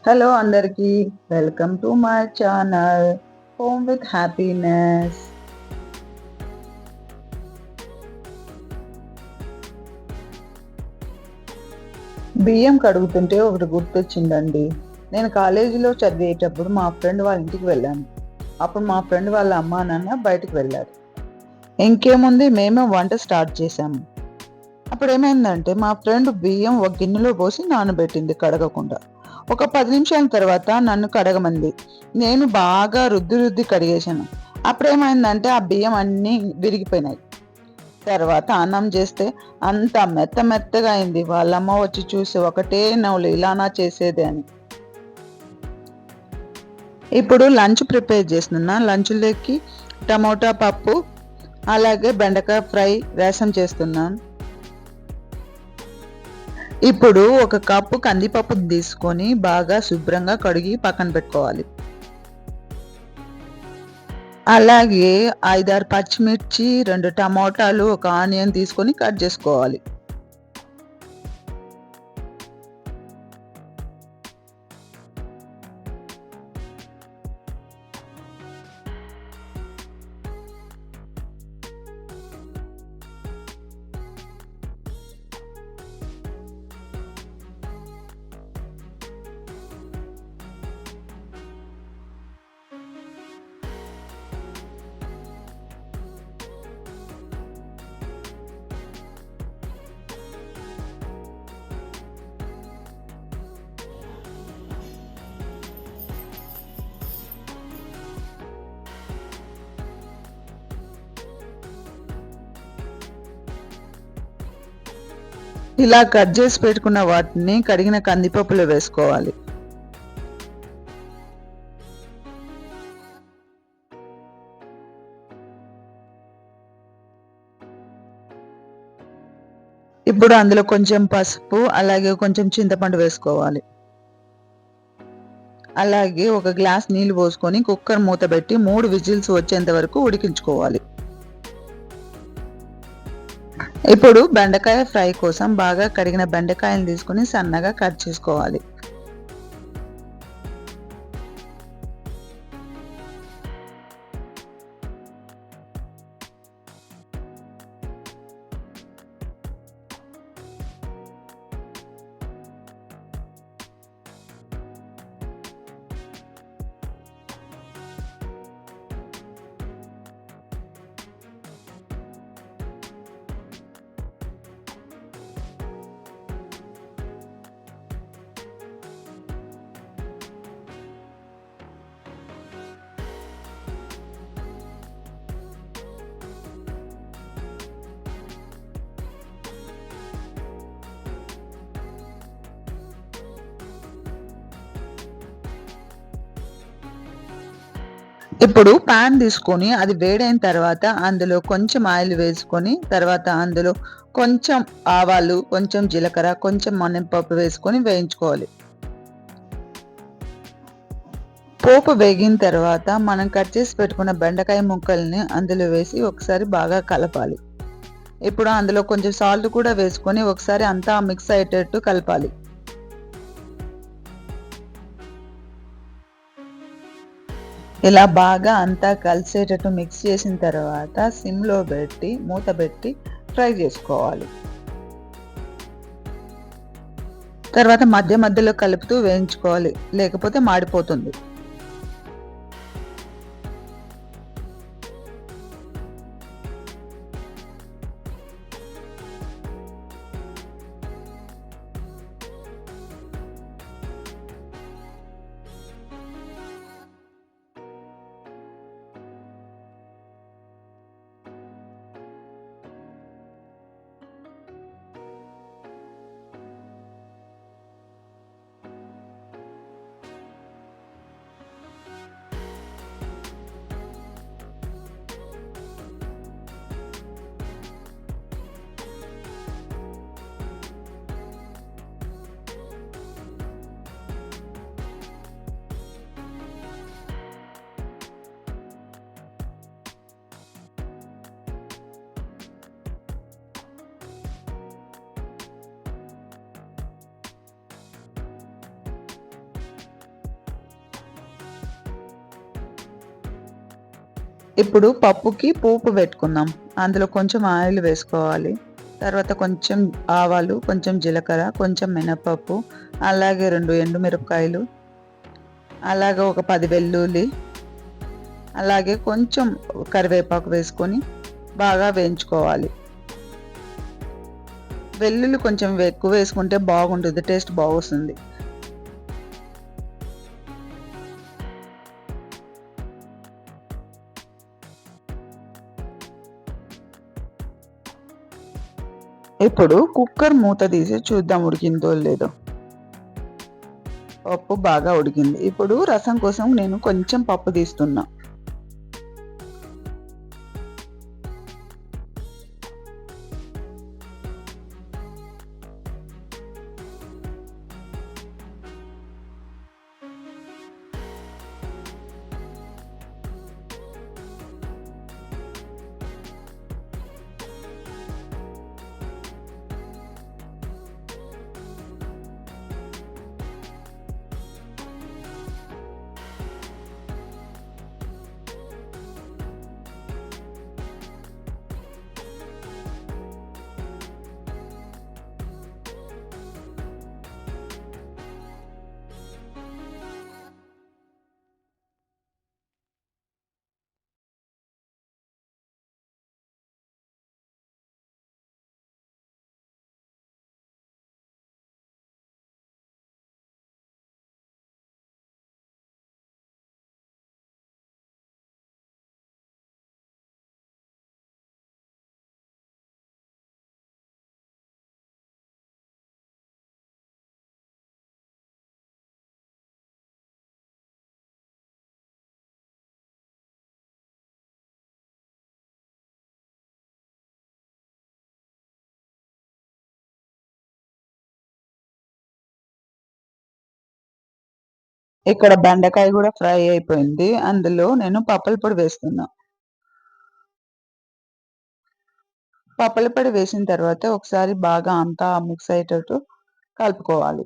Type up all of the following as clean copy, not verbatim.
Hello అందరికీ. Welcome to my channel home with happiness. బియ్యం కడుగుతుంటే ఒకటి గుర్తొచ్చిందండి. నేను కాలేజీలో చదివేటప్పుడు మా ఫ్రెండ్ వాళ్ళ ఇంటికి వెళ్ళాను. అప్పుడు మా ఫ్రెండ్ వాళ్ళ అమ్మా నాన్న బయటికి వెళ్ళారు. ఇంకేముంది, మేమే వంట స్టార్ట్ చేశాము. అప్పుడు ఏమైందంటే మా ఫ్రెండ్ బియ్యం ఒక గిన్నెలో పోసి నానబెట్టింది కడగకుండా. ఒక 10 నిమిషాల తర్వాత నన్ను కడగమంది. నేను బాగా రుద్ది రుద్ది కడిగేశాను. అప్పుడేమైందంటే ఆ బియ్యం అన్నీ విరిగిపోయినాయి. తర్వాత అన్నం చేస్తే అంత మెత్త మెత్తగా అయింది. వాళ్ళమ్మ వచ్చి చూసి ఒకటే నవ్వులు, ఇలానా చేసేది అని. ఇప్పుడు లంచ్ ప్రిపేర్ చేస్తున్నా. లంచ్లోకి టమోటా పప్పు, అలాగే బెండకాయ ఫ్రై, రసం చేస్తున్నాను. ఇప్పుడు ఒక కప్పు కందిపప్పు తీసుకొని బాగా శుభ్రంగా కడిగి పక్కన పెట్టుకోవాలి. అలాగే 5-6 పచ్చిమిర్చి, 2 టమోటాలు, ఒక ఆనియన్ తీసుకొని కట్ చేసుకోవాలి. ఇలా కట్ చేసి పెట్టుకున్న వాటిని కడిగిన కందిపప్పులో వేసుకోవాలి. ఇప్పుడు అందులో కొంచెం పసుపు, అలాగే కొంచెం చింతపండు వేసుకోవాలి. అలాగే ఒక గ్లాస్ నీళ్లు పోసుకొని కుక్కర్ మూత పెట్టి 3 విజిల్స్ వచ్చేంత వరకు ఉడికించుకోవాలి. ఇప్పుడు బెండకాయ ఫ్రై కోసం బాగా కడిగిన బెండకాయలు తీసుకొని సన్నగా కట్ చేసుకోవాలి. ఇప్పుడు పాన్ తీసుకొని అది వేడైన తర్వాత అందులో కొంచెం ఆయిల్ వేసుకొని, తర్వాత అందులో కొంచెం ఆవాలు, కొంచెం జీలకర్ర, కొంచెం మినపప్పు వేసుకొని వేయించుకోవాలి. పోపు వేగిన తర్వాత మనం కట్ చేసి పెట్టుకున్న బెండకాయ ముక్కల్ని అందులో వేసి ఒకసారి బాగా కలపాలి. ఇప్పుడు అందులో కొంచెం సాల్ట్ కూడా వేసుకొని ఒకసారి అంతా మిక్స్ అయ్యేటట్టు కలపాలి. ఇలా బాగా అంతా కలిసేటట్టు మిక్స్ చేసిన తర్వాత సిమ్లో పెట్టి మూత పెట్టి ఫ్రై చేసుకోవాలి. తర్వాత మధ్య మధ్యలో కలుపుతూ వేయించుకోవాలి, లేకపోతే మాడిపోతుంది. ఇప్పుడు పప్పుకి పోపు పెట్టుకుందాం. అందులో కొంచెం ఆయిల్ వేసుకోవాలి. తర్వాత కొంచెం ఆవాలు, కొంచెం జీలకర్ర, కొంచెం మినపప్పు, అలాగే 2 ఎండుమిరపకాయలు, అలాగే ఒక 10 వెల్లుల్లి, అలాగే కొంచెం కరివేపాకు వేసుకొని బాగా వేయించుకోవాలి. వెల్లుల్లి కొంచెం ఎక్కువ వేసుకుంటే బాగుంటుంది. టేస్ట్ బాగొస్తుంది. ఇప్పుడు కుక్కర్ మూత తీసి చూద్దాం ఉడికిందో లేదో. పప్పు బాగా ఉడికింది. ఇప్పుడు రసం కోసం నేను కొంచెం పప్పు తీస్తున్నా. ఇక్కడ బెండకాయ కూడా ఫ్రై అయిపోయింది. అందులో నేను పప్పుల పొడి వేస్తున్నా. పప్పుల పొడి వేసిన తర్వాత ఒకసారి బాగా అంతా మిక్స్ అయ్యేటట్టు కలుపుకోవాలి.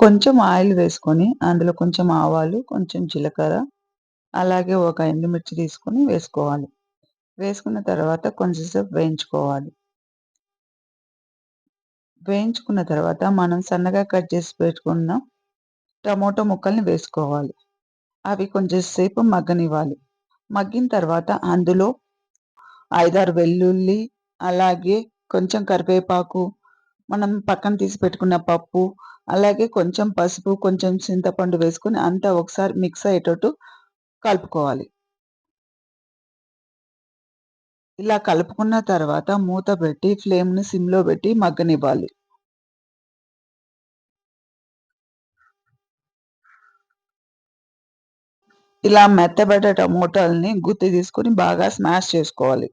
కొంచెం ఆయిల్ వేసుకొని అందులో కొంచెం ఆవాలు, కొంచెం జీలకర్ర, అలాగే ఒక ఎండుమిర్చి తీసుకొని వేసుకోవాలి. వేసుకున్న తర్వాత కొంచెం సేపు వేయించుకోవాలి. వేయించుకున్న తర్వాత మనం సన్నగా కట్ చేసి పెట్టుకున్న టమోటో ముక్కల్ని వేసుకోవాలి. అవి కొంచెం సేపు మగ్గనివ్వాలి. మగ్గిన తర్వాత అందులో 5, 6 వెల్లుల్లి, అలాగే కొంచెం కరివేపాకు, మనం పక్కన తీసి పెట్టుకున్న పప్పు, అలాగే కొంచెం పసుపు, కొంచెం చింతపండు వేసుకొని అంతా ఒకసారి మిక్స్ అయ్యేటట్టు కలుపుకోవాలి. ఇలా కలుపుకున్న తర్వాత మూత పెట్టి ఫ్లేమ్‌ని సిమ్‌లో పెట్టి మగ్గనివ్వాలి. ఇలా మెత్తబడ్డ టమోటాలని గుత్తి తీసుకొని బాగా స్మాష్ చేసుకోవాలి.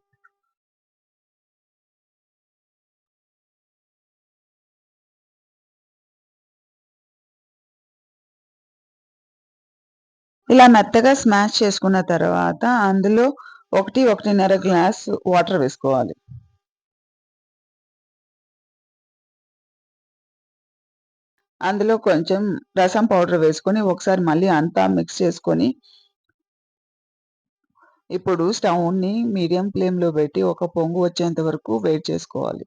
ఇలా మెత్తగా స్మాష్ చేసుకున్న తర్వాత అందులో 1, 1:30 గ్లాస్ వాటర్ వేసుకోవాలి. అందులో కొంచెం రసం పౌడర్ వేసుకొని ఒకసారి మళ్ళీ అంతా మిక్స్ చేసుకొని, ఇప్పుడు స్టవ్‌ని మీడియం ఫ్లేమ్‌లో పెట్టి ఒక పొంగు వచ్చేంత వరకు వెయిట్ చేసుకోవాలి.